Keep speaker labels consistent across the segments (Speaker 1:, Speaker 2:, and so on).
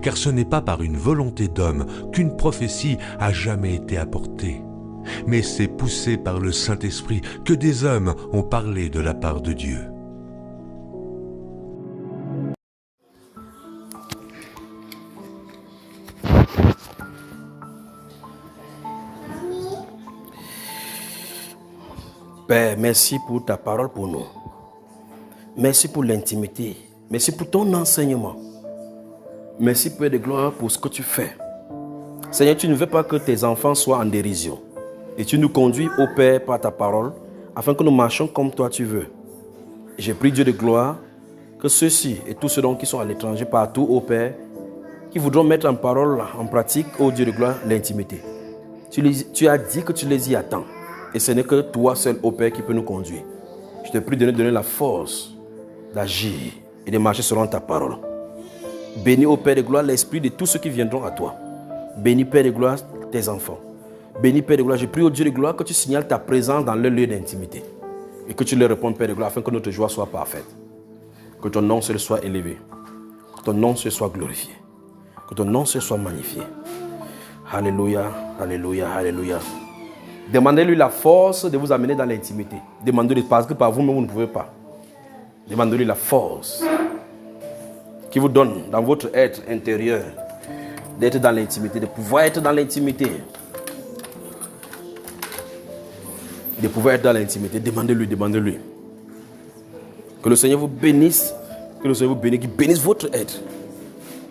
Speaker 1: car ce n'est pas par une volonté d'homme qu'une prophétie a jamais été apportée, mais c'est poussé par le Saint-Esprit que des hommes ont parlé de la part de Dieu.
Speaker 2: Père, merci pour ta parole pour nous. Merci pour l'intimité. Merci pour ton enseignement. Merci, Père de gloire, pour ce que tu fais. Seigneur, tu ne veux pas que tes enfants soient en dérision. Et tu nous conduis, ô Père, par ta parole, afin que nous marchions comme toi tu veux. Et j'ai pris, Dieu de gloire, que ceux-ci et tous ceux qui sont à l'étranger, partout, ô Père, qui voudront mettre en parole, en pratique, ô Dieu de gloire, l'intimité. Tu as dit que tu les y attends. Et ce n'est que toi seul, ô Père, qui peut nous conduire. Je te prie de nous donner la force d'agir et de marcher selon ta parole. Bénis, ô Père de gloire, l'esprit de tous ceux qui viendront à toi. Bénis, Père de gloire, tes enfants. Bénis, Père de gloire, je prie au Dieu de gloire que tu signales ta présence dans le lieu d'intimité. Et que tu leur répondes, Père de gloire, afin que notre joie soit parfaite. Que ton nom seul soit élevé. Que ton nom seul soit glorifié. Que ton nom seul soit magnifié. Alléluia, alléluia, alléluia. Demandez-lui la force de vous amener dans l'intimité. Demandez-lui parce que par vous-même, vous ne pouvez pas. Demandez-lui la force qui vous donne dans votre être intérieur d'être dans l'intimité, de pouvoir être dans l'intimité. De pouvoir être dans l'intimité. Demandez-lui, demandez-lui. Que le Seigneur vous bénisse. Que le Seigneur vous bénisse, qu'il bénisse votre être.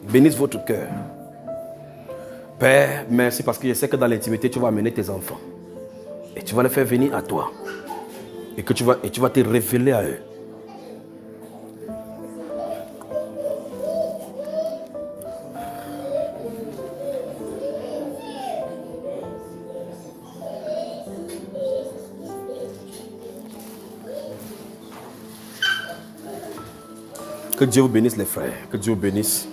Speaker 2: Bénisse votre cœur. Père, merci parce que je sais que dans l'intimité, tu vas amener tes enfants. Et tu vas les faire venir à toi. Et tu vas te révéler à eux. Que Dieu vous bénisse les frères. Que Dieu vous bénisse.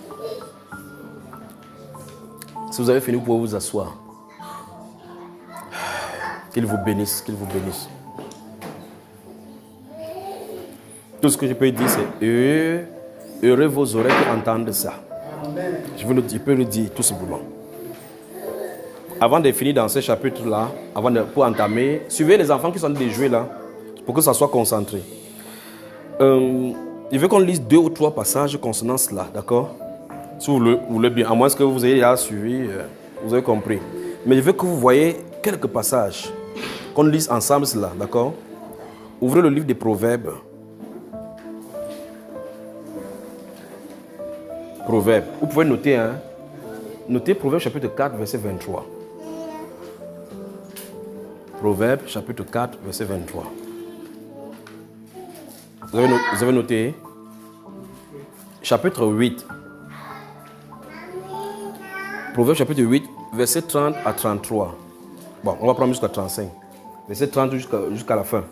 Speaker 2: Si vous avez fini, vous pouvez vous asseoir. Qu'il vous bénisse, qu'il vous bénisse. Tout ce que je peux dire, c'est heureux vos oreilles qui entendent ça. Je peux le dire tout simplement. Avant de finir dans ce chapitre-là, pour entamer, suivez les enfants qui sont en train de jouer là, pour que ça soit concentré. Je veux qu'on lise 2 ou 3 passages concernant cela, d'accord? Si vous le voulez bien, à moins que vous ayez déjà suivi, vous avez compris. Mais je veux que vous voyez quelques passages, qu'on lise ensemble cela, d'accord? Ouvrez le livre des Proverbes. Proverbes. Vous pouvez noter, hein? Notez Proverbes chapitre 4, verset 23. Proverbes chapitre 4, verset 23. Vous avez noté? Chapitre 8. Proverbes chapitre 8, verset 30 à 33. Bon, on va prendre jusqu'à 35. Verset 30 jusqu'à la fin.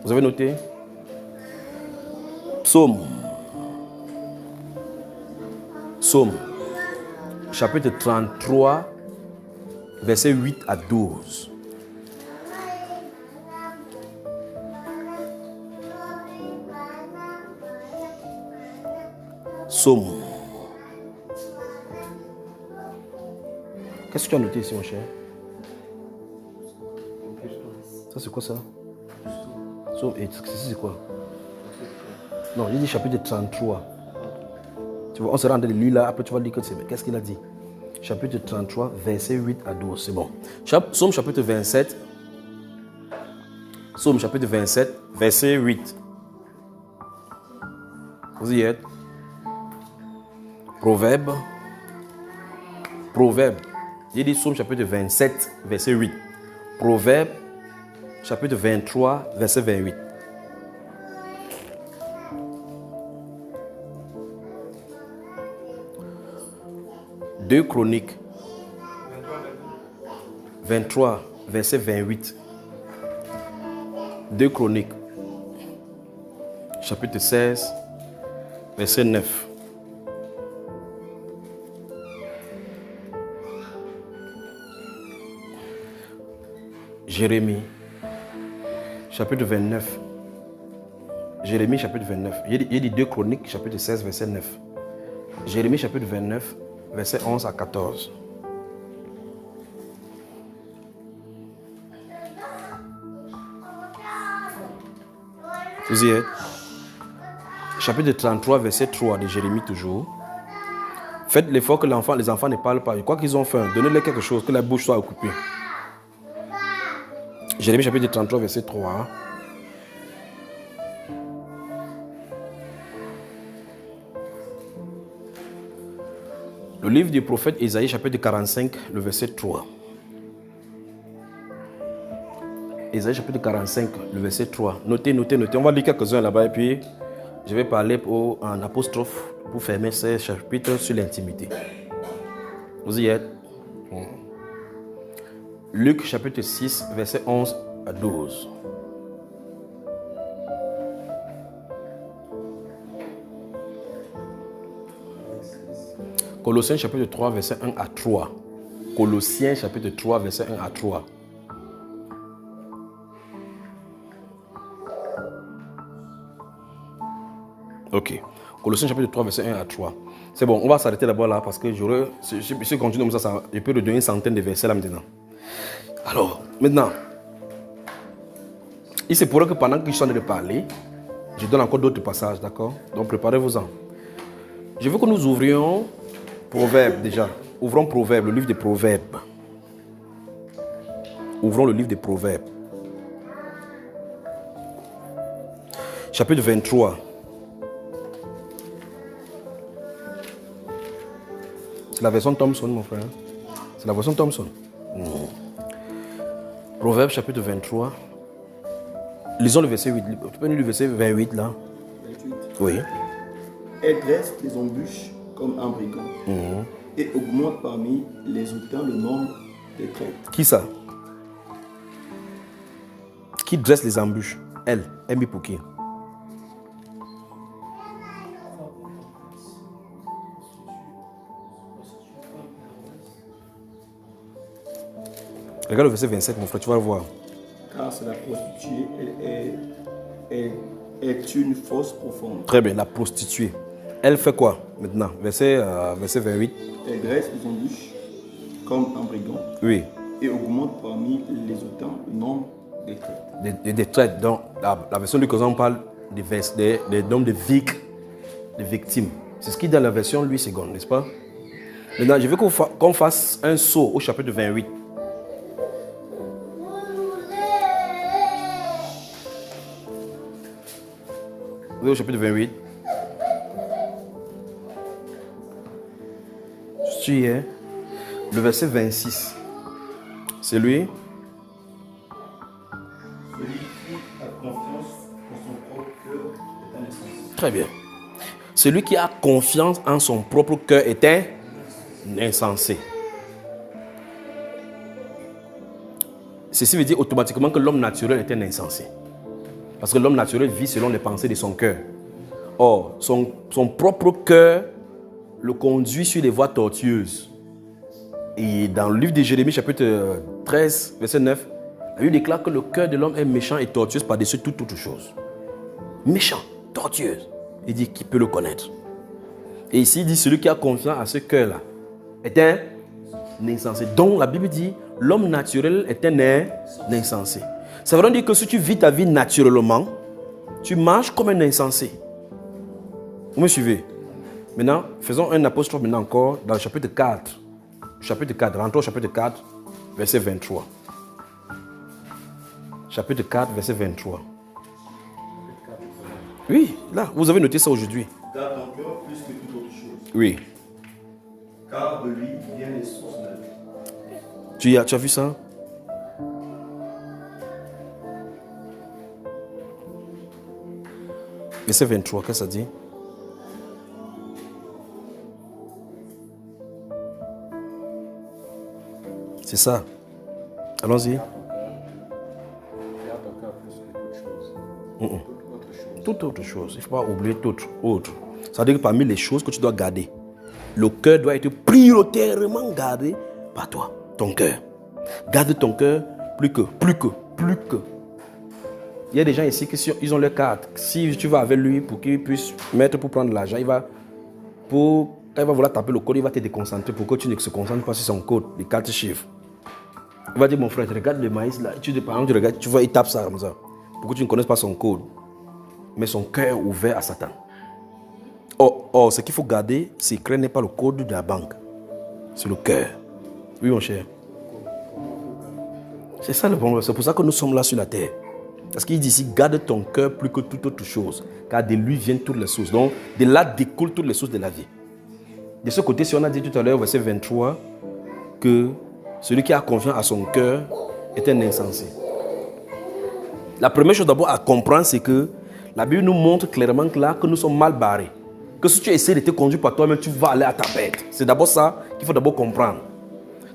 Speaker 2: Vous avez noté? Psaume. Chapitre 33, verset 8 à 12. Psaume. Qu'est-ce que tu as noté ici, mon cher? Ça, c'est quoi ça? Psaume 8. C'est quoi? Non, j'ai dit chapitre 33. Tu vois, on se rend de lire là, après tu vas lire que c'est. Qu'est-ce qu'il a dit? Chapitre 33, verset 8 à 12. C'est bon. Psaume chapitre 27. Psaume chapitre 27, verset 8. Vous y êtes? Proverbe. J'ai dit Psaume chapitre 27, verset 8. Proverbe, chapitre 23, verset 28. Deux Chroniques. 23, verset 28. Deux Chroniques. Chapitre 16, verset 9. Jérémie, chapitre 29. Jérémie, chapitre 29. Il y a dit 2 Chroniques, chapitre 16, verset 9. Jérémie chapitre 29, verset 11 à 14. Vous y êtes? Chapitre 33, verset 3 de Jérémie toujours. Faites l'effort que les enfants ne parlent pas. Je crois qu'ils ont faim. Donnez-leur quelque chose, que la bouche soit occupée. Jérémie chapitre 33, verset 3. Le livre du prophète Isaïe, chapitre 45, le verset 3. Isaïe, chapitre 45, le verset 3. Notez. On va lire quelques-uns là-bas et puis je vais parler en apostrophe pour fermer ces chapitres sur l'intimité. Vous y êtes? Luc, chapitre 6, verset 11 à 12. Colossiens chapitre 3, verset 1 à 3. Colossiens chapitre 3, verset 1 à 3. Ok. Colossiens chapitre 3, verset 1 à 3. C'est bon, on va s'arrêter d'abord là parce que si je continue comme ça, je peux redonner une centaine de versets là maintenant. Alors, maintenant, il se pourrait que pendant que je suis en train de parler, je donne encore d'autres passages, d'accord? Donc préparez-vous-en. Je veux que nous ouvrions Proverbes déjà. Ouvrons Proverbes, le livre des Proverbes. Ouvrons le livre des Proverbes. Chapitre 23. C'est la version Thompson, mon frère. C'est la version Thompson. Proverbes, chapitre 23. Lisons le verset 8. Tu peux lire le verset 28 là?
Speaker 3: 28.
Speaker 2: Oui.
Speaker 3: Elle dresse les embûches comme un brigand et augmente parmi les auteurs le nombre des traîtres.
Speaker 2: Qui ça? Qui dresse les embûches? Elle. Elle mis pour qui? Regarde le verset 27, mon frère, tu vas le voir.
Speaker 3: Car c'est la prostituée, elle est une fosse profonde.
Speaker 2: Très bien, la prostituée. Elle fait quoi maintenant? Verset 28.
Speaker 3: Elle dresse les embûches comme un brigand
Speaker 2: Oui.
Speaker 3: et augmente parmi les auteurs le nombre des traîtres.
Speaker 2: Des traîtres. Donc, la version du Cosan parle des nombres de victimes. C'est ce qui est dans la version Louis II, n'est-ce pas? Maintenant, je veux qu'on fasse un saut au chapitre 28. Vous êtes au chapitre 28. Je suis hier. Le verset 26. C'est lui.
Speaker 3: Celui qui a confiance en son propre cœur est un insensé.
Speaker 2: Très bien. Celui qui a confiance en son propre cœur est un insensé. Ceci veut dire automatiquement que l'homme naturel est un insensé. Parce que l'homme naturel vit selon les pensées de son cœur. Or, son propre cœur le conduit sur des voies tortueuses. Et dans le livre de Jérémie, chapitre 13, verset 9, la Bible déclare que le cœur de l'homme est méchant et tortueux par-dessus toute autre chose. Méchant, tortueuse. Il dit qui peut le connaître. Et ici, il dit celui qui a confiance à ce cœur-là est un insensé. Donc, la Bible dit l'homme naturel est un insensé. Ça veut dire que si tu vis ta vie naturellement, tu marches comme un insensé. Vous me suivez? Maintenant, faisons un apostrophe maintenant encore dans le chapitre 4. Chapitre 4, rentrons au chapitre 4, verset 23. Chapitre 4, verset 23. Oui, là, vous avez noté ça aujourd'hui.
Speaker 3: Garde ton cœur plus que toute autre chose,
Speaker 2: Oui.
Speaker 3: car de lui viennent les sources de la vie.
Speaker 2: Tu as vu ça? Verset 23, qu'est-ce que ça dit? C'est ça. Allons-y. Toute autre chose. Il ne faut pas oublier toute autre. Ça veut dire que parmi les choses que tu dois garder, le cœur doit être prioritairement gardé par toi, ton cœur. Garde ton cœur plus que. Il y a des gens ici qui ont leur carte. Si tu vas avec lui pour qu'il puisse mettre pour prendre l'argent, il va pour Quand il va vouloir taper le code, il va te déconcentrer pour que tu ne se concentres pas sur son code, les 4 chiffres. Il va dire, mon frère, regarde le maïs là. Par exemple, tu regardes, tu vois, il tape ça comme ça. Pour que tu ne connaisses pas son code. Mais son cœur est ouvert à Satan. Or, ce qu'il faut garder, c'est que n'est pas le code de la banque. C'est le cœur. Oui, mon cher. C'est ça le problème. C'est pour ça que nous sommes là sur la terre. Parce qu'il dit ici, garde ton cœur plus que toute autre chose. Car de lui viennent toutes les sources. Donc, de là découlent toutes les sources de la vie. De ce côté, si on a dit tout à l'heure, verset 23, que celui qui a confiance à son cœur est un insensé. La première chose d'abord à comprendre, c'est que la Bible nous montre clairement que nous sommes mal barrés. Que si tu essaies de te conduire par toi-même, tu vas aller à ta bête. C'est d'abord ça qu'il faut d'abord comprendre.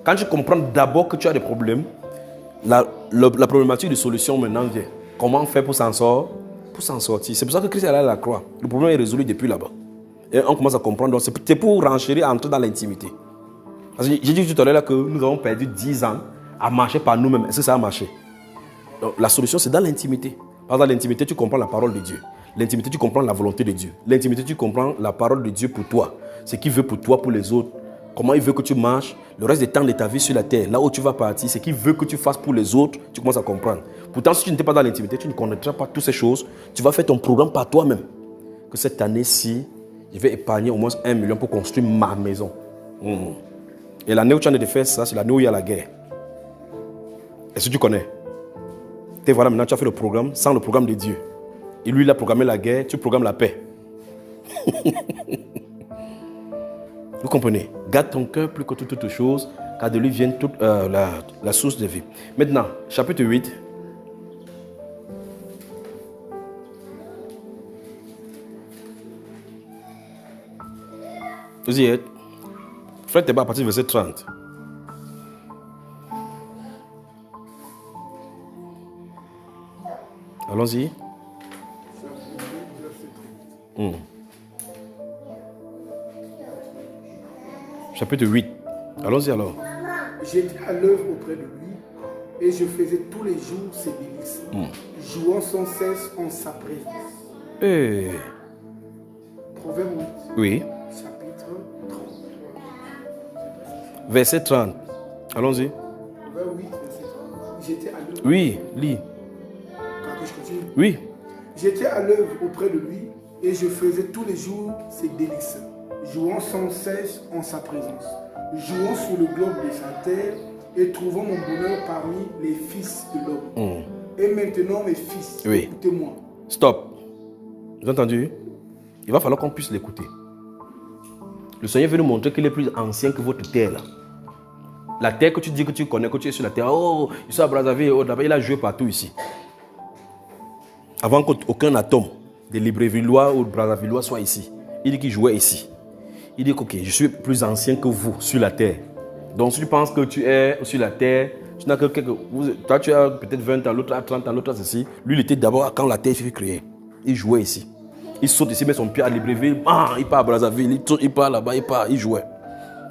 Speaker 2: Quand tu comprends d'abord que tu as des problèmes, la problématique de solution maintenant vient. Comment faire pour s'en sortir? C'est pour ça que Christ est allé à la croix. Le problème est résolu depuis là-bas. Et on commence à comprendre. Donc c'est pour renchérir, entrer dans l'intimité. J'ai dit tout à l'heure que nous avons perdu 10 ans à marcher par nous-mêmes. Est-ce que ça a marché? Donc, la solution, c'est dans l'intimité. Dans l'intimité, tu comprends la parole de Dieu. L'intimité, tu comprends la volonté de Dieu. L'intimité, tu comprends la parole de Dieu pour toi. Ce qu'il veut pour toi, pour les autres. Comment il veut que tu marches le reste du temps de ta vie sur la terre. Là où tu vas partir, ce qu'il veut que tu fasses pour les autres, tu commences à comprendre. Pourtant, si tu n'étais pas dans l'intimité, tu ne connaîtras pas toutes ces choses. Tu vas faire ton programme par toi-même. Que cette année-ci, je vais épargner au moins 1 million pour construire ma maison. Et l'année où tu en es de faire ça, c'est l'année où il y a la guerre. Est-ce que tu connais? Et voilà, maintenant tu as fait le programme sans le programme de Dieu. Et lui, il a programmé la guerre, tu programmes la paix. Vous comprenez? Garde ton cœur plus que toute autre chose, car de lui vient toute la source de vie. Maintenant, chapitre 8. Vous y êtes? Frère Théba, à partir du verset 30. Allons-y. Chapitre 8. Allons-y alors.
Speaker 4: J'étais à l'œuvre auprès de lui et je faisais tous les jours ses délices, jouant sans cesse en sa présence. Proverbe 8.
Speaker 2: Oui.
Speaker 4: Chapitre 30.
Speaker 2: Verset 30. Allons-y.
Speaker 4: Proverbe 8, verset 30. J'étais à l'œuvre.
Speaker 2: Oui, lis.
Speaker 4: Quand je continue.
Speaker 2: Oui.
Speaker 4: J'étais à l'œuvre auprès de lui et je faisais tous les jours ses délices, jouant sans cesse en sa présence, jouant sur le globe de sa terre et trouvant mon bonheur parmi les fils de l'homme. Et maintenant, mes fils, écoutez-moi.
Speaker 2: Stop. Vous avez entendu? Il va falloir qu'on puisse l'écouter. Le Seigneur veut nous montrer qu'il est plus ancien que votre terre là. La terre que tu dis que tu connais, que tu es sur la terre. Oh, il est à Brazzaville, là-bas, il a joué partout ici. Avant qu'aucun atome de Libreville ou de Brazzaville soit ici. Il dit qu'il jouait ici. Il dit que ok, je suis plus ancien que vous sur la terre. Donc si tu penses que tu es sur la terre, tu n'as que quelques... Toi tu as peut-être 20 ans, l'autre a 30 ans, l'autre a ceci. Lui il était d'abord quand la terre fut créée. Il jouait ici. Il saute ici, met son pied à Libreville, il part à Brazzaville, il part là-bas, il jouait.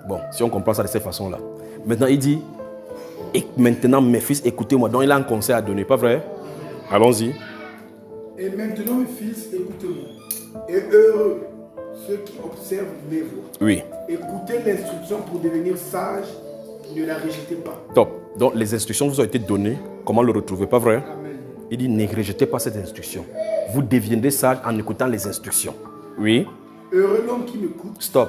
Speaker 2: Bon, si on comprend ça de cette façon-là. Maintenant il dit, et maintenant mes fils, écoutez-moi. Donc il a un conseil à donner, pas vrai? Allons-y.
Speaker 4: Et maintenant, mes fils, écoutez-moi. Et heureux ceux qui observent mes voies.
Speaker 2: Oui.
Speaker 4: Écoutez l'instruction pour devenir sage, ne la rejetez pas.
Speaker 2: Top. Donc, les instructions vous ont été données. Comment le retrouver, pas vrai?
Speaker 4: Amen.
Speaker 2: Il dit, ne rejetez pas cette instruction. Vous deviendrez sage en écoutant les instructions. Oui.
Speaker 4: Heureux l'homme qui m'écoute.
Speaker 2: Stop.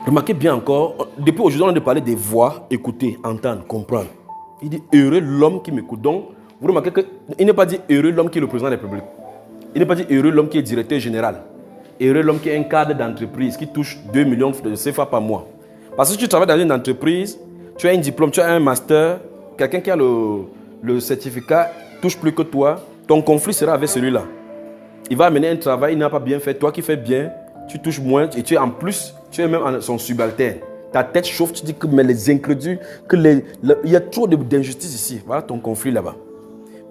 Speaker 2: Remarquez bien encore, depuis aujourd'hui, on a parlé des voix, écouter, entendre, comprendre. Il dit, heureux l'homme qui m'écoute. Donc, vous remarquez qu'il n'est pas dit heureux l'homme qui est le président de la République. Il n'est pas dit heureux l'homme qui est directeur général. Heureux l'homme qui est un cadre d'entreprise qui touche 2 millions de CFA par mois. Parce que si tu travailles dans une entreprise, tu as un diplôme, tu as un master, quelqu'un qui a le certificat touche plus que toi, ton conflit sera avec celui-là. Il va amener un travail, il n'a pas bien fait. Toi qui fais bien, tu touches moins et tu es en plus, tu es même son subalterne. Ta tête chauffe, tu dis que mais les incrédules, il y a trop d'injustice ici. Voilà ton conflit là-bas.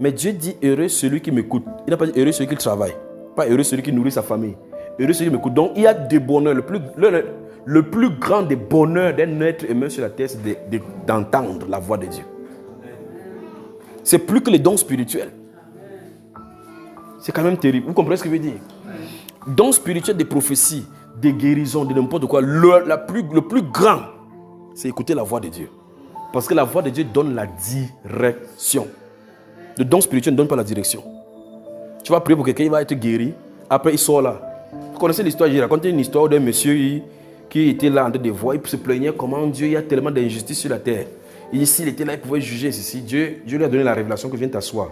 Speaker 2: Mais Dieu dit heureux celui qui m'écoute. Il n'a pas dit heureux celui qui travaille. Pas heureux celui qui nourrit sa famille. Heureux celui qui m'écoute. Donc il y a des bonheurs. Le plus grand des bonheurs d'un être humain sur la terre, c'est d'entendre la voix de Dieu. C'est plus que les dons spirituels. C'est quand même terrible. Vous comprenez ce que je veux dire? Dons spirituels des prophéties, des guérisons, de n'importe quoi, le plus grand, c'est écouter la voix de Dieu. Parce que la voix de Dieu donne la direction. Le don spirituel ne donne pas la direction. Tu vas prier pour quelqu'un, il va être guéri. Après, il sort là. Vous connaissez l'histoire, j'ai raconté une histoire d'un monsieur qui était là en train de voir. Il se plaignait comment Dieu, il y a tellement d'injustice sur la terre. Et s'il était là, il pouvait juger ceci. Dieu lui a donné la révélation que viens t'asseoir.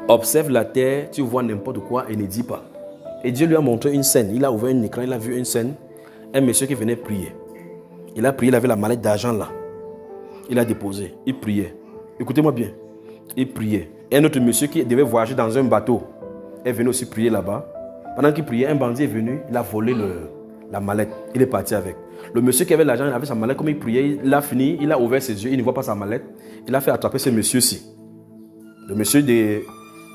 Speaker 2: Observe la terre, tu vois n'importe quoi et ne dis pas. Et Dieu lui a montré une scène. Il a ouvert un écran, il a vu une scène. Un monsieur qui venait prier. Il a prié, il avait la mallette d'argent là. Il a déposé, il priait. Écoutez-moi bien. Il priait. Et un autre monsieur qui devait voyager dans un bateau est venu aussi prier là-bas. Pendant qu'il priait, un bandit est venu, il a volé la mallette. Il est parti avec. Le monsieur qui avait l'argent, il avait sa mallette. Comme il priait, il a fini, il a ouvert ses yeux, il ne voit pas sa mallette. Il a fait attraper ce monsieur-ci. Le monsieur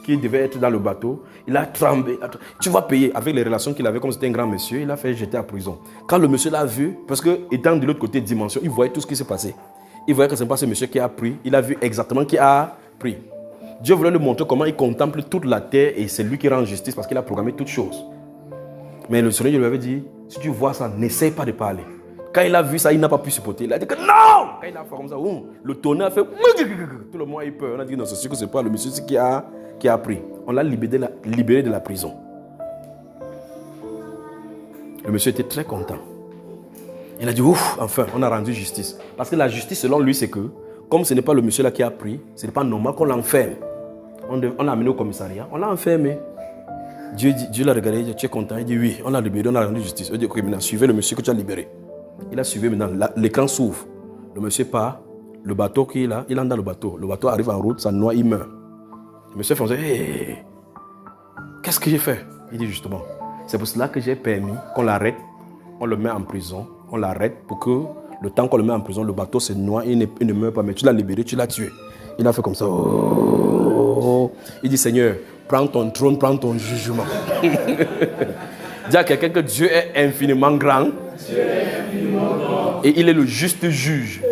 Speaker 2: qui devait être dans le bateau, il a tremblé. Tu vas payer avec les relations qu'il avait, comme c'était un grand monsieur, il a fait jeter à prison. Quand le monsieur l'a vu, parce que étant de l'autre côté de dimension, il voyait tout ce qui s'est passé. Il voyait que ce n'est pas ce monsieur qui a pris, il a vu exactement qui a pris. Dieu voulait lui montrer comment il contemple toute la terre et c'est lui qui rend justice parce qu'il a programmé toutes choses. Mais le Seigneur lui avait dit, si tu vois ça, n'essaye pas de parler. Quand il a vu ça, il n'a pas pu supporter. Il a dit que non! Quand il a fait comme ça, le tonnerre a fait... Tout le monde a eu peur. On a dit non, c'est sûr que ce n'est pas le monsieur qui a pris. On l'a libéré de la prison. Le monsieur était très content. Il a dit, ouf, enfin, on a rendu justice. Parce que la justice, selon lui, c'est que, comme ce n'est pas le monsieur là qui a pris, ce n'est pas normal qu'on l'enferme. On l'a amené au commissariat, on l'a enfermé. Dieu l'a regardé, il dit, tu es content? Il dit, oui, on l'a libéré, on a rendu justice. Il dit, ok, maintenant, suivez le monsieur que tu as libéré. Il a suivi maintenant, l'écran s'ouvre. Le monsieur part, le bateau qu'il a, il entre dans le bateau. Le bateau arrive en route, ça noie, il meurt. Le monsieur fait, hey, qu'est-ce que j'ai fait? Il dit, justement, c'est pour cela que j'ai permis qu'on l'arrête, on le met en prison. On l'arrête pour que le temps qu'on le met en prison, le bateau se noie, il ne meurt pas. Mais tu l'as libéré, tu l'as tué. Il a fait comme ça. Oh. Il dit, Seigneur, prends ton trône, prends ton jugement. Dis à quelqu'un que Dieu est infiniment grand. Et il est le juste juge.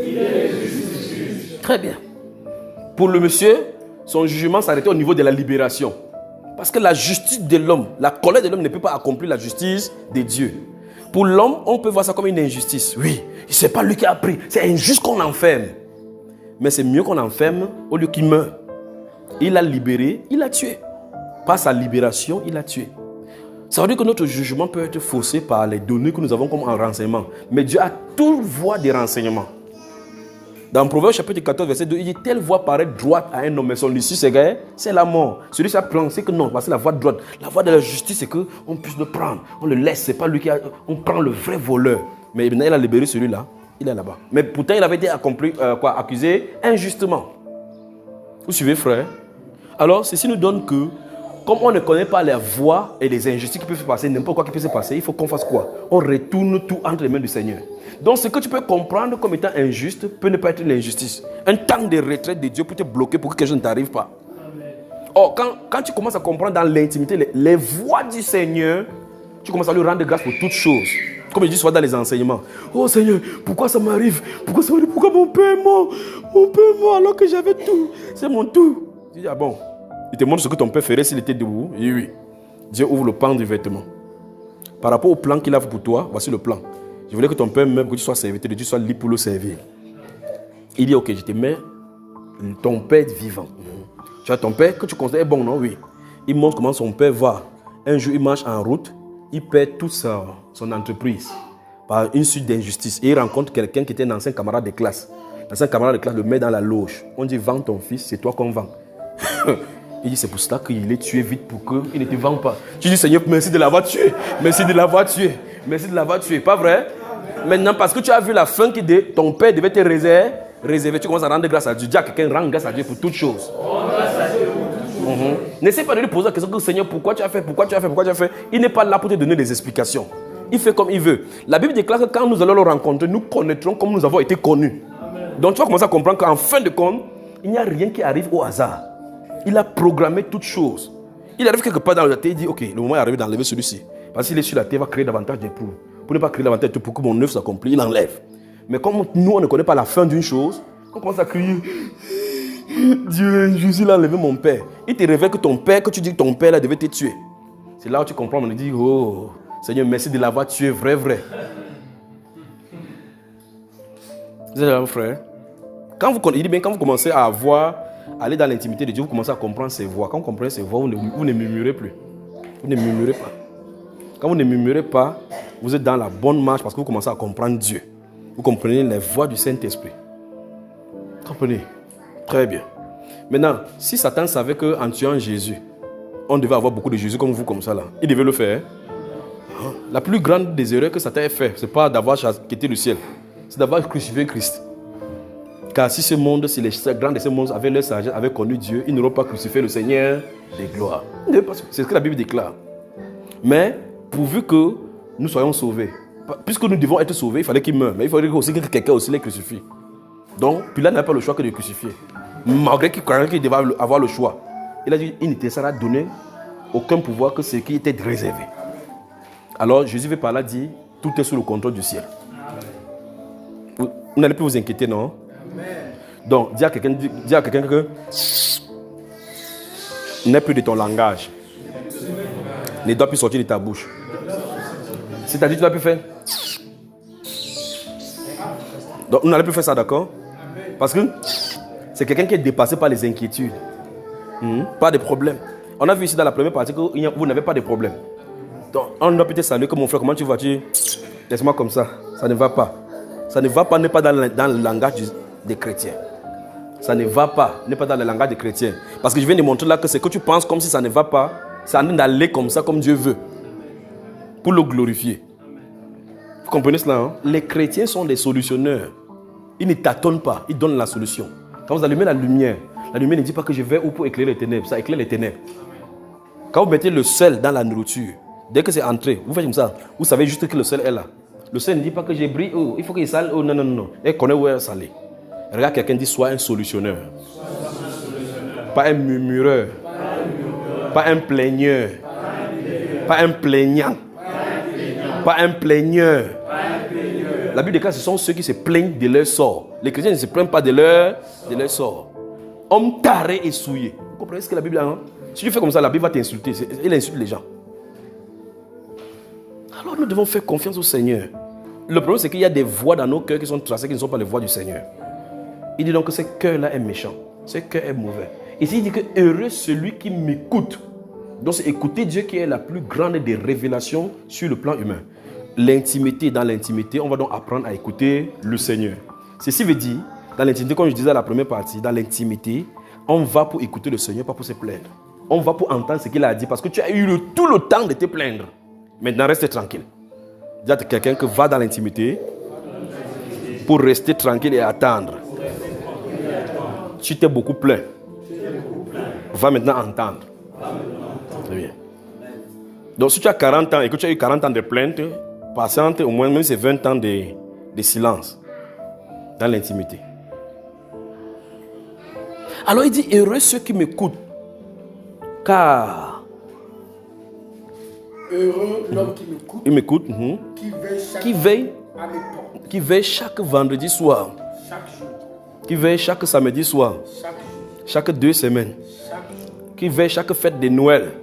Speaker 2: Très bien. Pour le monsieur, son jugement s'arrêtait au niveau de la libération. Parce que la justice de l'homme, la colère de l'homme ne peut pas accomplir la justice de Dieu. Pour l'homme, on peut voir ça comme une injustice. Oui, ce n'est pas lui qui a pris. C'est injuste qu'on enferme. Mais c'est mieux qu'on enferme au lieu qu'il meure. Il a libéré, il a tué. Par sa libération, il a tué. Ça veut dire que notre jugement peut être faussé par les données que nous avons comme en renseignement. Mais Dieu a toute voie de renseignement. Dans Proverbe chapitre 14, verset 2, il dit, telle voie paraît droite à un homme, mais son issue, c'est la mort. Celui-ci a pensé que non, parce que la voie droite, la voie de la justice, c'est qu'on puisse le prendre. On le laisse, c'est pas lui qui a... On prend le vrai voleur. Mais maintenant, il a libéré celui-là, il est là-bas. Mais pourtant, il avait été accusé injustement. Vous suivez, frère? Alors, ceci nous donne que, comme on ne connaît pas les voies et les injustices qui peuvent se passer, n'importe quoi qui peut se passer, il faut qu'on fasse quoi? On retourne tout entre les mains du Seigneur. Donc ce que tu peux comprendre comme étant injuste peut ne pas être l'injustice. Un temps de retraite de Dieu pour te bloquer pour que quelque chose ne t'arrive pas. Or, quand tu commences à comprendre dans l'intimité les voies du Seigneur, tu commences à lui rendre grâce pour toutes choses. Comme je dis souvent dans les enseignements. Oh Seigneur, pourquoi ça m'arrive? Pourquoi ça m'arrive? Pourquoi mon père est mort? Mon père est mort alors que j'avais tout. C'est mon tout. Tu dis, ah bon? Il te montre ce que ton père ferait s'il était debout. Il dit oui. Dieu ouvre le pan du vêtement. Par rapport au plan qu'il a pour toi, voici le plan. Je voulais que ton père meure, que tu sois serviteur, que tu sois libre pour le servir. Il dit, ok, je te mets ton père vivant. Tu vois, ton père que tu considères bon, non? Oui. Il montre comment son père va. Un jour, il marche en route, il perd toute son entreprise par une suite d'injustice. Et il rencontre quelqu'un qui était un ancien camarade de classe. L'ancien camarade de classe le met dans la loge. On dit, vends ton fils, c'est toi qu'on vend. Il dit, c'est pour cela qu'il est tué vite pour qu'il ne te vende pas. Tu dis, Seigneur, merci de l'avoir tué. Merci de l'avoir tué. Merci de l'avoir tué. Pas vrai? Maintenant, parce que tu as vu la fin que ton père devait te réserver, tu commences à rendre grâce à Dieu. Dis à quelqu'un, rends grâce à Dieu pour toutes choses. N'essaie pas de lui poser la question que Seigneur, pourquoi tu as fait? Il n'est pas là pour te donner des explications. Il fait comme il veut. La Bible déclare que quand nous allons le rencontrer, nous connaîtrons comme nous avons été connus. Donc tu vas commencer à comprendre qu'en fin de compte, il n'y a rien qui arrive au hasard. Il a programmé toutes choses. Il arrive quelque part dans la terre, il dit, ok, le moment est arrivé d'enlever celui-ci. Parce qu'il est sur la terre, il va créer davantage d'épreuves. Pour ne pas créer davantage d'épreuves, pour que mon œuvre s'accomplisse, il enlève. Mais comme nous, on ne connaît pas la fin d'une chose, on commence à crier, Dieu, Jésus, il a enlevé mon père. Il te révèle que ton père, que tu dis que ton père là, devait te tuer. C'est là où tu comprends, on dit, oh, Seigneur, merci de l'avoir tué, vrai. Vous êtes là, mon frère? Il dit bien, quand vous commencez à aller dans l'intimité de Dieu, vous commencez à comprendre ses voix. Quand vous comprenez ses voix, vous ne murmurez plus. Vous ne murmurez pas. Quand vous ne murmurez pas, vous êtes dans la bonne marche parce que vous commencez à comprendre Dieu. Vous comprenez les voix du Saint-Esprit. Comprenez? Très bien. Maintenant, si Satan savait qu'en tuant Jésus, on devait avoir beaucoup de Jésus comme vous, comme ça là, il devait le faire. La plus grande des erreurs que Satan ait fait, ce n'est pas d'avoir quitté le ciel, c'est d'avoir crucifié Christ. Car si ce monde, si les grands de ce monde avaient leur sagesse, avaient connu Dieu, ils n'auraient pas crucifié le Seigneur des gloires. C'est ce que la Bible déclare. Mais pourvu que nous soyons sauvés, puisque nous devons être sauvés, il fallait qu'il meure. Mais il fallait aussi que quelqu'un aussi les crucifie. Donc, Pilate n'avait pas le choix que de crucifier. Malgré qu'il croyait qu'il devait avoir le choix. Il a dit il ne te sera donné aucun pouvoir que ce qui était réservé. Alors, Jésus veut par là dire tout est sous le contrôle du ciel. Vous n'allez plus vous inquiéter, non? Donc, dis à quelqu'un que n'est plus de ton langage. Ne doit plus sortir de ta bouche. C'est-à-dire, tu ne vas plus faire. Donc, vous n'allez plus faire ça, d'accord? Parce que c'est quelqu'un qui est dépassé par les inquiétudes. Pas de problème. On a vu ici dans la première partie que vous n'avez pas de problème. Donc, on doit peut-être saluer comme mon frère. Comment tu vas? Laisse-moi comme ça. Ça ne va pas. Ça ne va pas, n'est pas dans le langage des chrétiens. Ça ne va pas, n'est pas dans le langage des chrétiens. Parce que je viens de montrer là que c'est que tu penses comme si ça ne va pas, ça en est d'aller comme ça, comme Dieu veut. Pour le glorifier. Vous comprenez cela, hein? Les chrétiens sont des solutionneurs. Ils ne tâtonnent pas, ils donnent la solution. Quand vous allumez la lumière ne dit pas que je vais où pour éclairer les ténèbres. Ça éclaire les ténèbres. Quand vous mettez le sel dans la nourriture, dès que c'est entré, vous faites comme ça. Vous savez juste que le sel est là. Le sel ne dit pas que j'ai brillé, il faut qu'il est sale. Non. Elle connaît où elle est salée. Regarde, quelqu'un dit sois un solutionneur. Pas un murmureur. Pas un plaigneur. Pas un plaignant. Pas un plaigneur. La Bible déclare que ce sont ceux qui se plaignent de leur sort. Les chrétiens ne se plaignent pas de leur sort. Homme taré et souillé. Vous comprenez ce que la Bible a, hein? Si tu fais comme ça, la Bible va t'insulter. Elle insulte les gens. Alors nous devons faire confiance au Seigneur. Le problème, c'est qu'il y a des voix dans nos cœurs qui sont tracées, qui ne sont pas les voix du Seigneur. Il dit donc que ce cœur-là est méchant. Ce cœur est mauvais. Ici, il dit que heureux celui qui m'écoute. Donc c'est écouter Dieu qui est la plus grande des révélations sur le plan humain. L'intimité, dans l'intimité, on va donc apprendre à écouter le Seigneur. Ceci veut dire, dans l'intimité, comme je disais à la première partie, dans l'intimité, on va pour écouter le Seigneur, pas pour se plaindre. On va pour entendre ce qu'il a dit, parce que tu as eu tout le temps de te plaindre. Maintenant, reste tranquille. Dis à quelqu'un que va dans l'intimité pour rester tranquille et attendre. Tu t'es beaucoup plaint. Va maintenant entendre. Très bien. Donc, si tu as 40 ans et que tu as eu 40 ans de plainte, patiente au moins, même c'est 20 ans de silence dans l'intimité. Alors, il dit heureux ceux qui m'écoutent, car
Speaker 4: heureux l'homme qui m'écoute,
Speaker 2: il m'écoute, qui veille chaque vendredi soir,
Speaker 4: chaque jour,
Speaker 2: qui veille chaque samedi soir, chaque 2 semaines, qui veille chaque fête de Noël.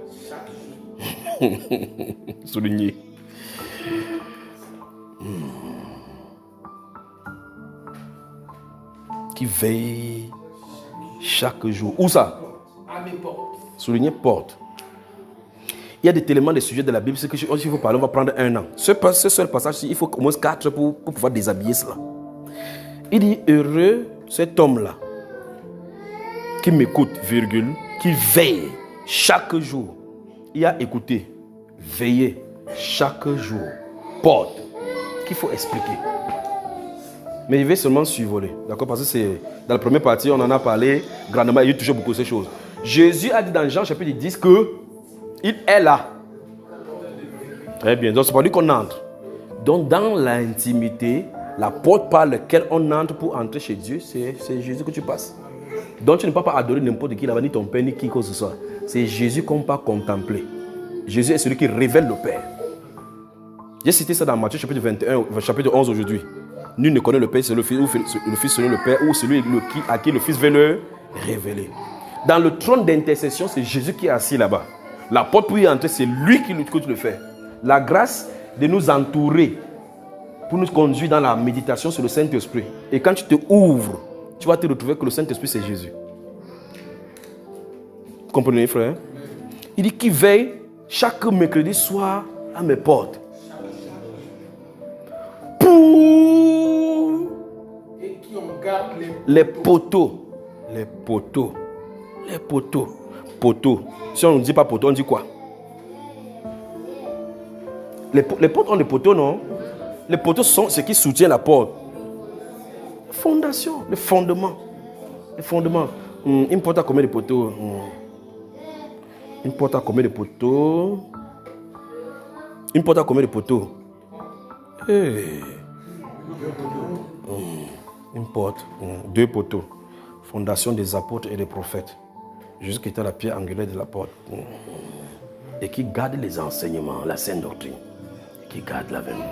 Speaker 2: Souligné. Qui veille chaque jour. Où ça?
Speaker 4: à mes portes.
Speaker 2: Souligné porte. Il y a des éléments des sujets de la Bible, c'est que s'il faut parler, on va prendre 1 an. Ce seul passage, il faut au moins 4 pour pouvoir déshabiller cela. Il dit heureux cet homme-là qui m'écoute, virgule, qui veille chaque jour. Il y a écouter, veiller chaque jour, porte, qu'il faut expliquer. Mais il va seulement survoler, d'accord? Parce que c'est dans la première partie, on en a parlé grandement, il y a eu toujours beaucoup de ces choses. Jésus a dit dans Jean chapitre 10 que il est là. Très bien, donc c'est pas lui qu'on entre. Donc dans l'intimité, la porte par laquelle on entre pour entrer chez Dieu, c'est Jésus que tu passes. Donc tu ne peux pas adorer n'importe qui là-bas, ni ton Père, ni qui que ce soit. C'est Jésus qu'on peut contempler. Jésus est celui qui révèle le Père. J'ai cité ça dans Matthieu chapitre 21, chapitre 11 aujourd'hui. Nul ne connaît le Père, c'est le Fils, ou le Fils selon le Père, ou celui à qui le Fils veut le révéler. Dans le trône d'intercession, c'est Jésus qui est assis là-bas. La porte pour y entrer, c'est lui qui le fait. La grâce de nous entourer pour nous conduire dans la méditation sur le Saint-Esprit. Et quand tu te ouvres, tu vas te retrouver que le Saint-Esprit, c'est Jésus. Vous comprenez, frère? Il dit qu'il veille chaque mercredi soir à mes portes. Pour
Speaker 4: Et qui en garde
Speaker 2: les poteaux. Les poteaux. Les poteaux. Poteaux. Si on ne dit pas poteaux, on dit quoi? Les poteaux ont des poteaux, non? Les poteaux sont ce qui soutient la porte. Fondation, le fondement. Le fondement. Une porte a combien de poteaux? Une porte a combien de poteaux? Une porte a combien de poteaux? Hey. Une porte, 2 poteaux. Fondation des apôtres et des prophètes. Jésus qui était la pierre angulaire de la porte. Et qui garde les enseignements, la sainte doctrine. Et qui garde la vérité.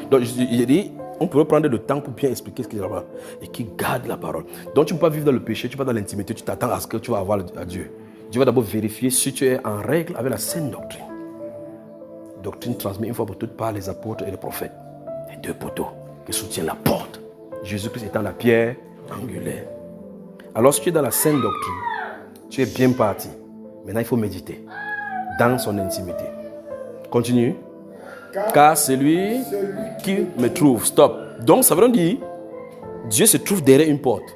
Speaker 2: Donc, il dit, on pourrait prendre le temps pour bien expliquer ce qu'il y a là-bas. Et qui garde la parole. Donc, tu ne peux pas vivre dans le péché, tu ne peux pas dans l'intimité, tu t'attends à ce que tu vas avoir à Dieu. Dieu va d'abord vérifier si tu es en règle avec la sainte doctrine. Doctrine transmise une fois pour toutes par les apôtres et les prophètes. Les 2 poteaux qui soutiennent la porte. Jésus-Christ étant la pierre angulaire. Alors, si tu es dans la sainte doctrine, tu es bien parti. Maintenant, il faut méditer dans son intimité. Continue. Car c'est lui qui me trouve. Stop. Donc, ça veut dire, Dieu se trouve derrière une porte.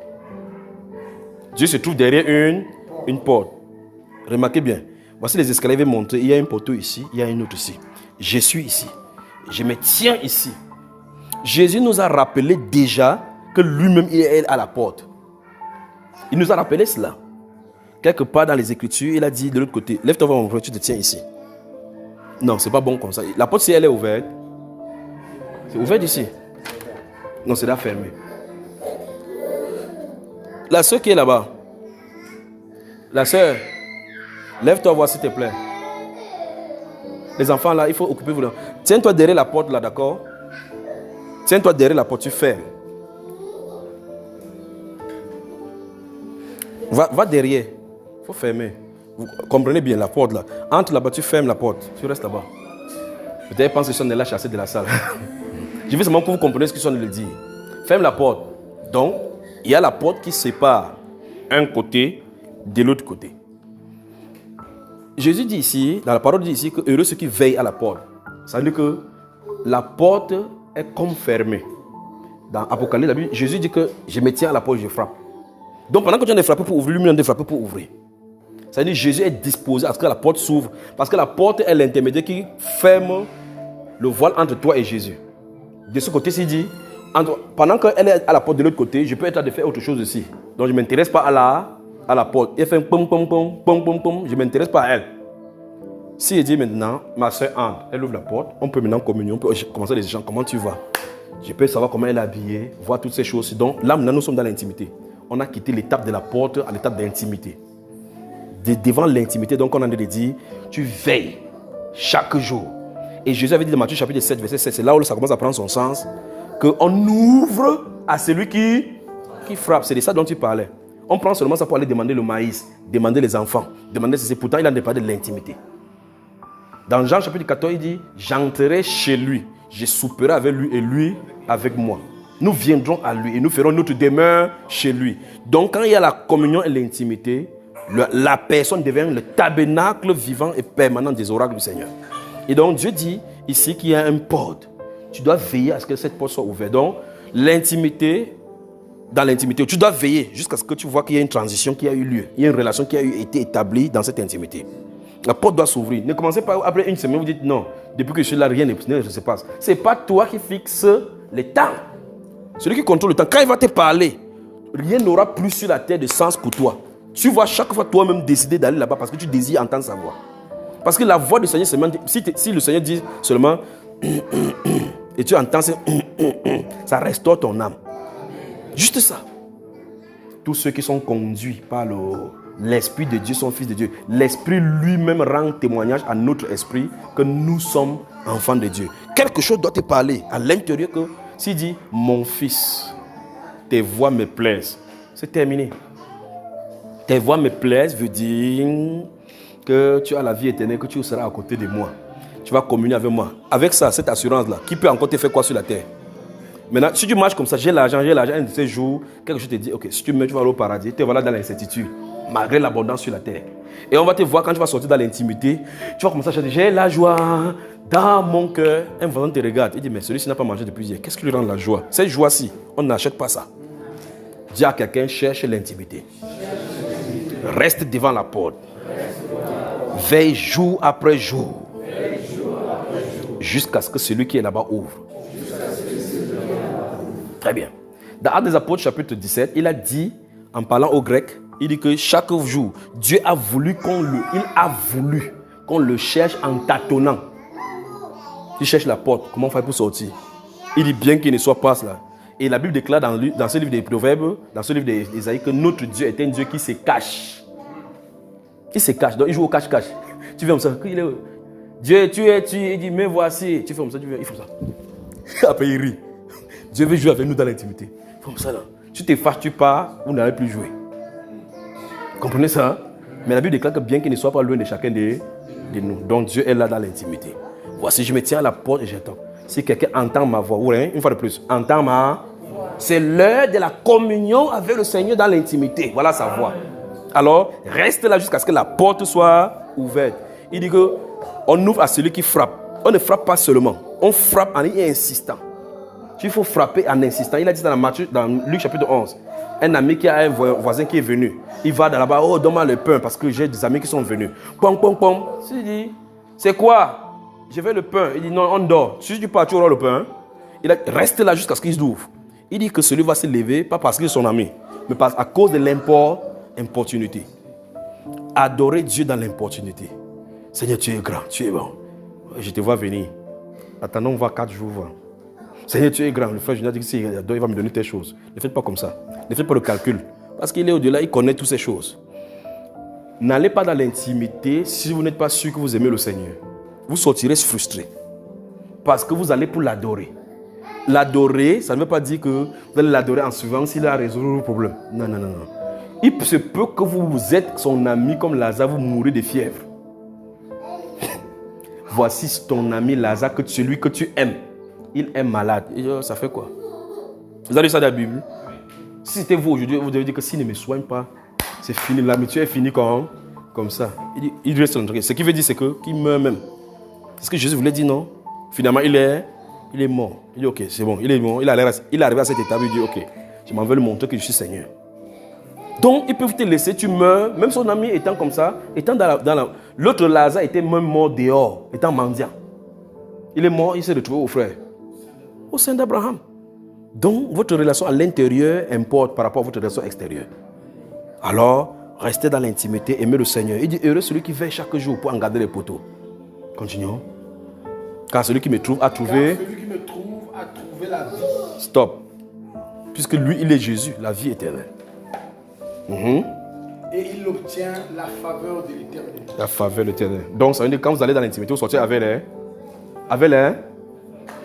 Speaker 2: Dieu se trouve derrière une porte. Remarquez bien. Voici les escaliers montés. Il y a un poteau ici, il y a un autre ici. Je suis ici. Je me tiens ici. Jésus nous a rappelé déjà que lui-même il est à la porte. Il nous a rappelé cela. Quelque part dans les Écritures, il a dit de l'autre côté, lève-toi voir mon frère, tu te tiens ici. Non, c'est pas bon comme ça. La porte, si elle est ouverte, c'est ouvert ici. Non, c'est là fermé. La soeur qui est là-bas, la soeur, lève-toi voir s'il te plaît. Les enfants là, il faut occuper vous. Tiens-toi derrière la porte là, d'accord? Tiens-toi derrière la porte, tu fermes. Va derrière. Il faut fermer. Vous comprenez bien la porte là. Entre là-bas, tu fermes la porte. Tu restes là-bas. Peut-être pense que son est là chassé de la salle. Je veux seulement que vous compreniez ce que son le dit. Ferme la porte. Donc, il y a la porte qui sépare un côté de l'autre côté. Jésus dit ici, dans la parole dit ici, que heureux ceux qui veillent à la porte. Ça veut dire que la porte est comme fermée. Dans Apocalypse, la Bible, Jésus dit que je me tiens à la porte, je frappe. Donc pendant que tu en es frappé pour ouvrir, lui-même en est frappé pour ouvrir. Ça veut dire que Jésus est disposé à ce que la porte s'ouvre. Parce que la porte est l'intermédiaire qui ferme le voile entre toi et Jésus. De ce côté, s'il dit, pendant qu'elle est à la porte de l'autre côté, je peux être en train de faire autre chose ici. Donc je ne m'intéresse pas à la porte. Elle fait un pom pom pom pom pom pom. Je ne m'intéresse pas à elle. Si il dit maintenant, ma soeur entre, elle ouvre la porte, on peut maintenant communier, on peut commencer les échanges. Comment tu vas? Je peux savoir comment elle est habillée, voir toutes ces choses. Donc là, maintenant, nous sommes dans l'intimité. On a quitté l'étape de la porte à l'étape d'intimité. Devant l'intimité, donc on a dit, tu veilles chaque jour. Et Jésus avait dit dans Matthieu chapitre 7, verset 7, c'est là où ça commence à prendre son sens, qu'on ouvre à celui qui frappe. C'est de ça dont tu parlais. On prend seulement ça pour aller demander le maïs, demander les enfants, demander ceci. Pourtant, il en a parlé de l'intimité. Dans Jean chapitre 14, il dit, j'entrerai chez lui, je souperai avec lui et lui avec moi. Nous viendrons à lui et nous ferons notre demeure chez lui. Donc quand il y a la communion et l'intimité, la personne devient le tabernacle vivant et permanent des oracles du Seigneur. Et donc Dieu dit ici qu'il y a une porte. Tu dois veiller à ce que cette porte soit ouverte. Donc l'intimité, dans l'intimité, tu dois veiller jusqu'à ce que tu vois qu'il y a une transition qui a eu lieu. Il y a une relation qui a été établie dans cette intimité. La porte doit s'ouvrir. Ne commencez pas après une semaine, vous dites non, depuis que je suis là, rien ne se passe. Ce n'est pas toi qui fixes les temps. Celui qui contrôle le temps, quand il va te parler, rien n'aura plus sur la terre de sens pour toi. Tu vas chaque fois toi-même décider d'aller là-bas parce que tu désires entendre sa voix. Parce que la voix du Seigneur, si le Seigneur dit seulement et tu entends, ça restaure ton âme. Juste ça. Tous ceux qui sont conduits par l'Esprit de Dieu sont fils de Dieu. L'Esprit lui-même rend témoignage à notre esprit que nous sommes enfants de Dieu. Quelque chose doit te parler à l'intérieur que s'il dit « Mon fils, tes voix me plaisent », c'est terminé. Tes voix me plaisent veut dire que tu as la vie éternelle, que tu seras à côté de moi. Tu vas communier avec moi. Avec ça, cette assurance-là, qui peut encore te faire quoi sur la terre? Maintenant, si tu marches comme ça, j'ai l'argent, un de ces jours, quelque chose te dit, ok, si tu meurs, tu vas aller au paradis, te voilà dans l'incertitude, malgré l'abondance sur la terre. Et on va te voir quand tu vas sortir dans l'intimité, tu vas commencer à chanter, j'ai la joie dans mon cœur. Un voisin te regarde, il dit, mais celui-ci n'a pas mangé depuis hier, qu'est-ce qui lui rend la joie? Cette joie-ci, on n'achète pas ça. Dis à quelqu'un, cherche l'intimité. Reste devant la porte. Veille jour après jour. Jusqu'à ce que celui qui est là-bas ouvre. Très bien. Dans Actes des Apôtres, chapitre 17, il a dit, en parlant aux Grecs, il dit que chaque jour, Dieu a voulu qu'on le cherche en tâtonnant. Il cherche la porte, comment faire pour sortir? Il dit bien qu'il ne soit pas là. Et la Bible déclare dans ce livre des Proverbes, dans ce livre d'Ésaïe, que notre Dieu est un Dieu qui se cache. Il se cache, donc il joue au cache-cache. Tu fais comme ça, Dieu, il dit, mais voici. Tu fais comme ça, il fait ça. Après, il rit. Dieu veut jouer avec nous dans l'intimité. Comme ça, là. Tu te fâches, tu pars, vous n'allez plus jouer. Comprenez ça? Mais la Bible déclare que bien qu'il ne soit pas loin de chacun de nous. Donc Dieu est là dans l'intimité. Voici, je me tiens à la porte et j'attends. Si quelqu'un entend ma voix, ou rien, une fois de plus, entend ma... C'est l'heure de la communion avec le Seigneur dans l'intimité. Voilà sa voix. Alors, reste là jusqu'à ce que la porte soit ouverte. Il dit qu'on ouvre à celui qui frappe. On ne frappe pas seulement. On frappe en insistant. Il faut frapper en insistant. Il a dit ça dans Luc chapitre 11. Un ami qui a un voisin qui est venu. Il va dans là-bas, oh, donne-moi le pain parce que j'ai des amis qui sont venus. Pom, pom, pom. Il dit, c'est quoi? Je veux le pain. Il dit, non, on dort. Si tu pars, tu auras le pain. Il a reste là jusqu'à ce qu'il ouvre. Il dit que celui va se lever, pas parce qu'il est son ami, mais à cause de l'importunité. Adorer Dieu dans l'importunité. Seigneur, tu es grand, tu es bon. Je te vois venir. Attendons, on va 4 jours. Seigneur, tu es grand. Le frère Junior dit qu'il va me donner telle chose. Ne faites pas comme ça. Ne faites pas le calcul. Parce qu'il est au-delà, il connaît toutes ces choses. N'allez pas dans l'intimité si vous n'êtes pas sûr que vous aimez le Seigneur. Vous sortirez frustré. Parce que vous allez pour l'adorer. L'adorer, ça ne veut pas dire que vous allez l'adorer en suivant s'il a résolu le problème. Non, non, non, non. Il se peut que vous êtes son ami comme Lazare, vous mourrez de fièvre. Voici ton ami Lazare, celui que tu aimes. Il est malade. Et ça fait quoi? Vous avez lu ça dans la Bible? Si c'était vous aujourd'hui, vous devez dire que s'il ne me soigne pas, c'est fini. L'amitié est finie comme ça. Il reste dans le truc. Ce qu'il veut dire, c'est qu'il meurt même. C'est ce que Jésus voulait dire, non? Finalement, il est mort. Il dit, ok, c'est bon. Il est mort. Il est arrivé à cette étape. Il dit, ok, je m'en veux le montrer que je suis Seigneur. Donc, ils peuvent te laisser, tu meurs. Même son ami étant comme ça, étant l'autre Lazare était même mort dehors, étant mendiant. Il est mort, il s'est retrouvé au frère. Au sein d'Abraham. Donc, votre relation à l'intérieur importe par rapport à votre relation extérieure. Alors, restez dans l'intimité, aimez le Seigneur. Il dit, heureux celui qui veille chaque jour pour en garder les poteaux. Continuons. Car celui qui me trouve a trouvé...
Speaker 4: Celui qui me trouve a trouvé la vie.
Speaker 2: Stop. Puisque lui, il est Jésus, la vie éternelle.
Speaker 4: Et il obtient la faveur de l'Éternel.
Speaker 2: La faveur de l'Éternel. Donc, ça veut dire que quand vous allez dans l'intimité, vous sortez avec les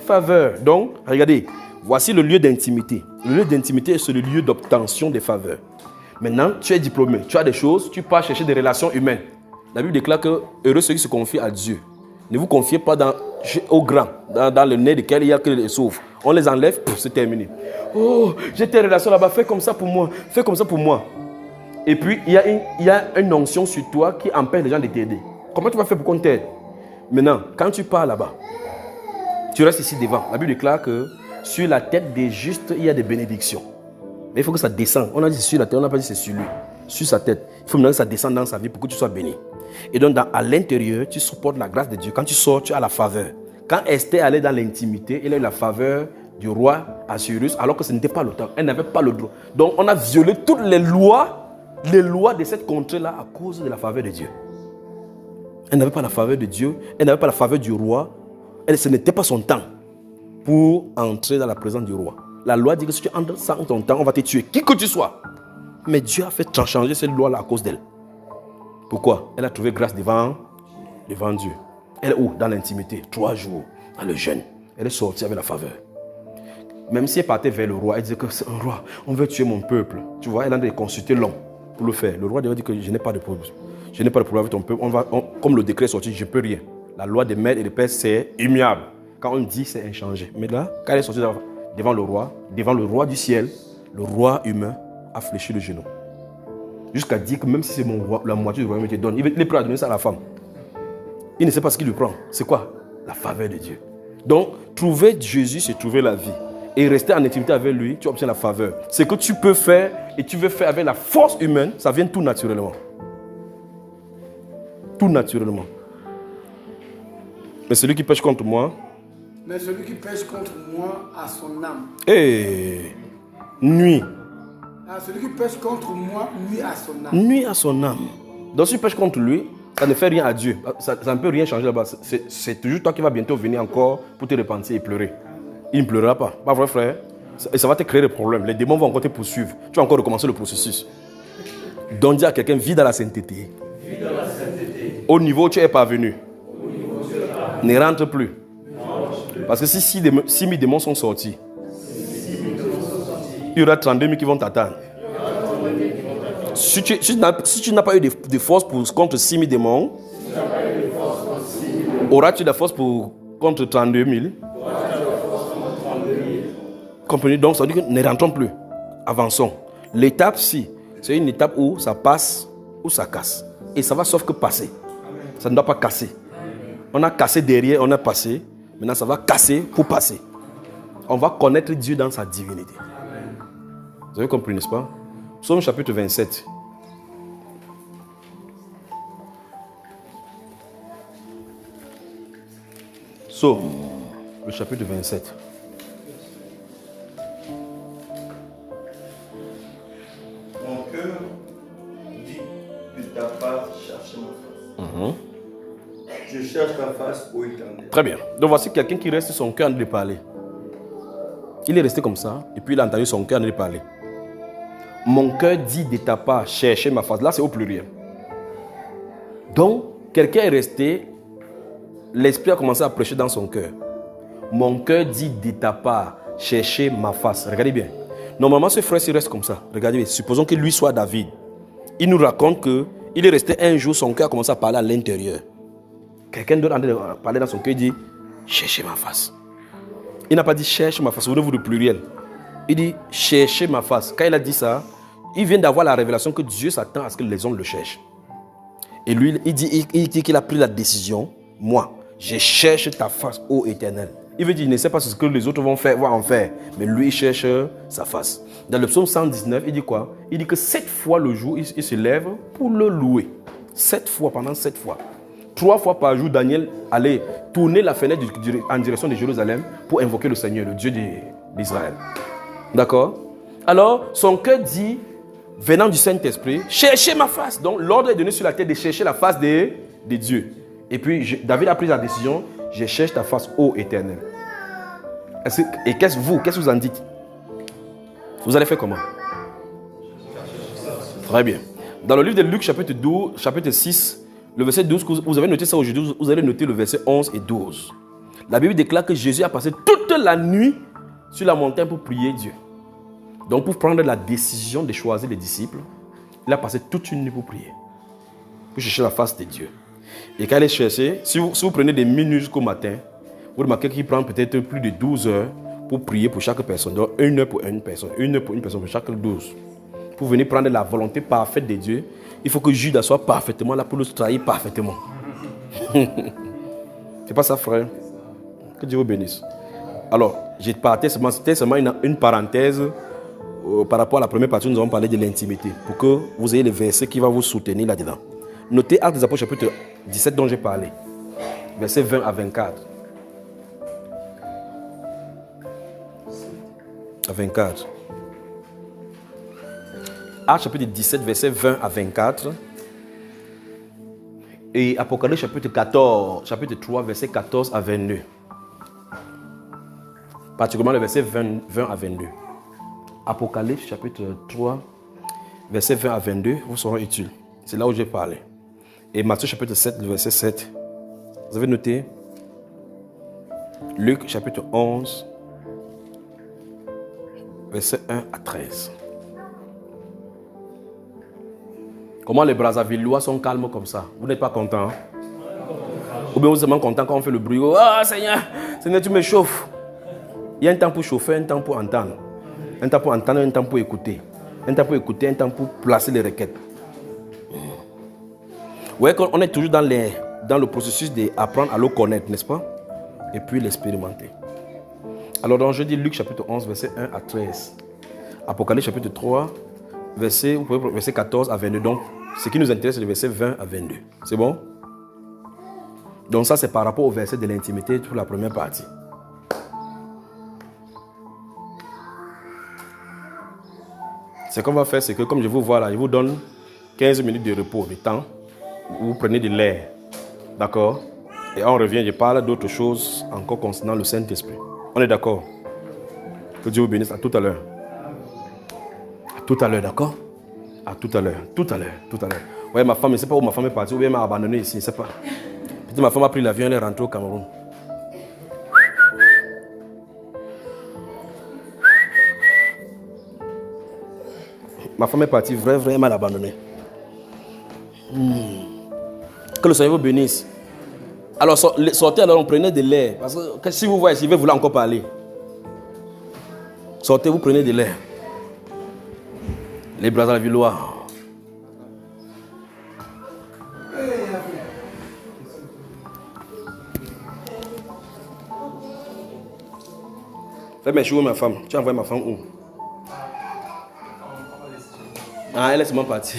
Speaker 2: faveurs. Donc, regardez, voici le lieu d'intimité. Le lieu d'intimité, c'est le lieu d'obtention des faveurs. Maintenant, tu es diplômé, tu as des choses, tu pars chercher des relations humaines. La Bible déclare que heureux ceux qui se confient à Dieu. Ne vous confiez pas au grand, dans le nez duquel il y a que les souffles. On les enlève, c'est terminé. Oh, j'ai tes relations là-bas, fais comme ça pour moi, fais comme ça pour moi. Et puis, il y a une onction sur toi qui empêche les gens de t'aider. Comment tu vas faire pour qu'on t'aide? Maintenant, quand tu pars là-bas, tu restes ici devant. La Bible déclare que sur la tête des justes, il y a des bénédictions. Mais il faut que ça descende. On a dit sur la tête, on n'a pas dit c'est sur lui. Sur sa tête. Il faut maintenant que ça descende dans sa vie pour que tu sois béni. Et donc, à l'intérieur, tu supportes la grâce de Dieu. Quand tu sors, tu as la faveur. Quand Esther allait dans l'intimité, elle a eu la faveur du roi Assuérus, alors que ce n'était pas le temps. Elle n'avait pas le droit. Donc, on a violé toutes les lois de cette contrée-là à cause de la faveur de Dieu. Elle n'avait pas la faveur de Dieu. Elle n'avait pas la faveur du roi. Ce n'était pas son temps pour entrer dans la présence du roi. La loi dit que si tu entres sans ton temps, on va te tuer, qui que tu sois. Mais Dieu a fait changer cette loi-là à cause d'elle. Pourquoi? Elle a trouvé grâce devant Dieu. Elle est où? Dans l'intimité. 3 jours, dans le jeûne. Elle est sortie avec la faveur. Même si elle partait vers le roi, elle disait que c'est un roi, on veut tuer mon peuple. Tu vois, elle a consulté l'homme pour le faire. Le roi dit que je n'ai pas de problème. Je n'ai pas de problème avec ton peuple. Comme le décret est sorti, je ne peux rien. la loi des maîtres et des pères, c'est immuable. Quand on dit, c'est inchangé. Mais là, quand elle est sortie devant le roi du ciel, le roi humain a fléchi le genou. Jusqu'à dire que même si c'est mon roi, la moitié du royaume te donne, il est prêt à donner ça à la femme. Il ne sait pas ce qu'il lui prend. C'est quoi? La faveur de Dieu. Donc, trouver Jésus, c'est trouver la vie. Et rester en intimité avec lui, tu obtiens la faveur. Ce que tu peux faire et tu veux faire avec la force humaine, ça vient tout naturellement. Tout naturellement. Mais celui qui pêche contre moi...
Speaker 4: Mais celui qui pêche contre moi a son âme.
Speaker 2: Nuit.
Speaker 4: Celui qui pêche contre moi nuit à son âme.
Speaker 2: Nuit à son âme. Donc si tu pêches contre lui, ça ne fait rien à Dieu. Ça ne peut rien changer là-bas. C'est toujours toi qui vas bientôt venir encore pour te repentir et pleurer. Il ne pleurera pas. Pas vrai, frère? Et ça va te créer des problèmes. Les démons vont encore te poursuivre. Tu vas encore recommencer le processus. Donc dis à quelqu'un, vis dans la sainteté. Au niveau où tu es parvenu. Ne rentre plus. Parce que si 6 000 démons sont sortis, il y aura 32 000 qui vont t'attendre. Si tu n'as pas eu de force contre 6 000 démons, auras-tu de la force contre 32 000? Comprenez? Donc ça veut dire que ne rentrons plus. Avançons. L'étape, c'est une étape où ça passe ou ça casse. Et ça va sauf que passer. Ça ne doit pas casser. On a cassé derrière, on a passé. Maintenant, ça va casser pour passer. On va connaître Dieu dans sa divinité. Vous avez compris, n'est-ce pas? Psaume chapitre 27. Psaume, le chapitre 27.
Speaker 3: Mon cœur dit de ta part, cherche ma face. Je cherche ta face, ô Éternel.
Speaker 2: Très bien. Donc voici quelqu'un qui reste son cœur en train de parler. Il est resté comme ça, et puis il a entendu son cœur en train de parler. Mon cœur dit de ta part, chercher ma face. Là, c'est au pluriel. Donc, quelqu'un est resté, l'esprit a commencé à prêcher dans son cœur. Mon cœur dit de ta part, chercher ma face. Regardez bien. Normalement, ce frère, il reste comme ça. Regardez bien. Supposons que lui soit David. Il nous raconte qu'il est resté un jour, son cœur a commencé à parler à l'intérieur. Quelqu'un d'autre en train de parler dans son cœur, il dit, cherchez ma face. Il n'a pas dit cherche ma face, ouvrez-vous le pluriel. Il dit cherchez ma face. Quand il a dit ça, il vient d'avoir la révélation que Dieu s'attend à ce que les hommes le cherchent. Et lui, il dit qu'il a pris la décision. Moi, je cherche ta face, ô Éternel. Il veut dire, il ne sait pas ce que les autres vont en faire. Mais lui, il cherche sa face. Dans le psaume 119, il dit quoi? Il dit que 7 fois le jour, il se lève pour le louer. 7 fois, pendant 7 fois. 3 fois par jour, Daniel allait tourner la fenêtre en direction de Jérusalem pour invoquer le Seigneur, le Dieu d'Israël. D'accord? Alors, son cœur dit, venant du Saint-Esprit, cherchez ma face. Donc, l'ordre est donné sur la terre de chercher la face de Dieu. Et puis, David a pris la décision, je cherche ta face, ô Éternel. Et qu'est-ce que vous en dites? Vous allez faire comment? Très bien. Dans le livre de Luc, chapitre 6, le verset 12, vous avez noté ça aujourd'hui, vous allez noter le verset 11 et 12. La Bible déclare que Jésus a passé toute la nuit sur la montagne pour prier Dieu. Donc pour prendre la décision de choisir les disciples, il a passé toute une nuit pour prier. Pour chercher la face de Dieu. Et quand il est cherché, si vous prenez des minutes jusqu'au matin, vous remarquez qu'il prend peut-être plus de 12 heures pour prier pour chaque personne. Donc 1 heure pour une personne, 1 heure pour une personne, pour chaque 12. Pour venir prendre la volonté parfaite de Dieu, il faut que Judas soit parfaitement là pour le trahir parfaitement. C'est pas ça, frère? Que Dieu vous bénisse. Alors, c'était seulement une parenthèse par rapport à la première partie où nous avons parlé de l'intimité, pour que vous ayez les versets qui vont vous soutenir là-dedans. Notez Actes des Apôtres chapitre 17 dont j'ai parlé, versets 20 à 24. À 24. Actes chapitre 17, versets 20 à 24. Et Apocalypse chapitre 3, versets 14 à 22. Particulièrement le verset 20 à 22. Apocalypse chapitre 3, versets 20 à 22, vous serez utiles. C'est là où j'ai parlé. Et Matthieu chapitre 7, le verset 7. Vous avez noté? Luc chapitre 11, verset 1 à 13. Comment les Brazzavillois sont calmes comme ça? Vous n'êtes pas content? Hein? Ou bien vous êtes seulement content quand on fait le bruit. Ah, Seigneur, Seigneur, tu me chauffes. Il y a un temps pour chauffer, un temps pour entendre. Un temps pour entendre, un temps pour écouter. Un temps pour écouter, un temps pour placer les requêtes. Vous voyez qu'on est toujours dans le processus d'apprendre à le connaître, n'est-ce pas? Et puis l'expérimenter. Alors dans jeudi, Luc chapitre 11, verset 1 à 13. Apocalypse chapitre 3, verset 14 à 22. Donc, ce qui nous intéresse, c'est le verset 20 à 22. C'est bon? Donc ça, c'est par rapport au verset de l'intimité pour la première partie. Ce qu'on va faire, c'est que comme je vous vois là, je vous donne 15 minutes de repos, de temps. Vous prenez de l'air. D'accord? Et on revient, je parle d'autres choses encore concernant le Saint-Esprit. On est d'accord? Que Dieu vous bénisse. À tout à l'heure. À tout à l'heure, d'accord? À tout à l'heure. Tout à l'heure. Tout à l'heure. Ouais, ma femme, je ne sais pas où ma femme est partie. Ou bien elle m'a abandonné ici, je ne sais pas. Peut-être ma femme a pris l'avion, elle est rentrée au Cameroun. Ma femme est partie, vraiment, elle m'a abandonné. Que le Seigneur vous bénisse. Alors, sortez alors, on prenait de l'air. Parce que si vous voyez, si vous voulez encore parler. Sortez, vous prenez de l'air. Les bras à la villoire. Fais mes cheveux, ma femme. Tu as envoyé ma femme où? Ah, elle est seulement partie.